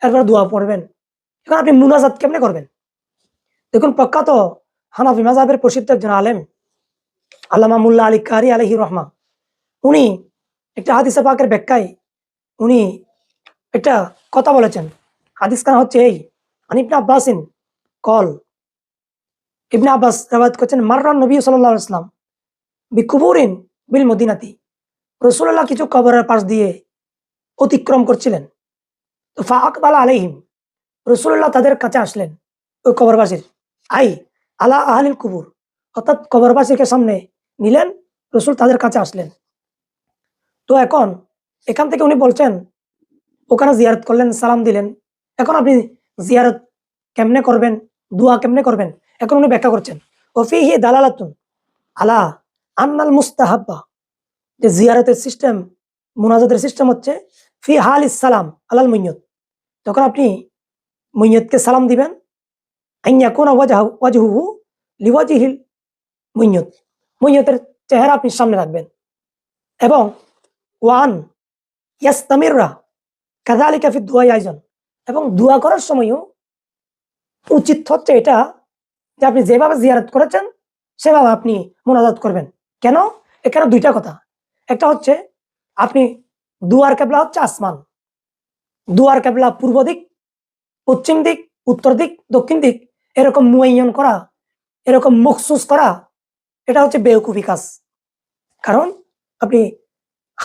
এরপর দোয়া পড়বেন। এখন আপনি মুনাজাত কেমনে করবেন? দেখুন, প্রখ্যাত হানাফি মাযহাবের প্রসিদ্ধ একজন আলেম আল্লামা মুল্লা আলী কারি আলাইহি রহমা, উনি একটা হাদিসে পাকের ব্যাখ্যায় উনি একটা কথা বলেছেন। হাদিস খানা হচ্ছে এই, ইবনে আব্বাসিন কল, ইবনে আব্বাস রিওয়ায়াত করছেন, মাররান নবী সাল্লাল্লাহু আলাইহি ওয়াসাল্লাম বিকুবুরিন বিল মদিনাতি, রাসূলুল্লাহ কিছু কবরের পাশ দিয়ে অতিক্রম করছিলেন। তো ফা আকবালা আলাইহিম, রাসূলুল্লাহ তাদের কাছে আসলেন, ওই কবরবাসীর, আই আলা আহলিল কুবুর, অর্থাৎ কবরবাসীকে সামনে নিলেন, রসুল তাদের কাছে আসলেন। তো এখন এখান থেকে উনি বলছেন, ওখানে জিয়ারত করলেন, সালাম দিলেন। এখন আপনি জিয়ারত কেমনে করবেন, দোয়া কেমনে করবেন, এখন উনি ব্যাখ্যা করছেন। ওফিহি দালালাতুন আলা আন্নাল মুস্তাহাব্বা, যে জিয়ারতের সিস্টেম, মুনাজাতের সিস্টেম হচ্ছে ফি হালিস সালাম আলাল মুইয়্যত, তখন আপনি মুইয়্যতকে সালাম দিবেন, আন ইয়াকুনা ওয়াজহুহু লিওয়াজহিল মুইয়্যত, মুইয়্যতের চেহারা আপনি সামনে রাখবেন, এবং ওয়ান ইয়াস্তামিররা কাযালিকা ফি দুআই আইজন, এবং দোয়া করার সময়ও উচিত হচ্ছে এটা যে আপনি যেভাবে জিয়ারত করেছেন সেভাবে আপনি মুনাজাত করবেন। কেন? এখানে দুইটা কথা। একটা হচ্ছে আপনি দুয়ার কেবলা হচ্ছে আসমান, দুয়ার কেবলা পূর্ব দিক, পশ্চিম দিক, উত্তর দিক, দক্ষিণ দিক, এরকম মুআয়্যান করা, এরকম মখসুস করা, এটা হচ্ছে বেওকুফি কাজ। কারণ আপনি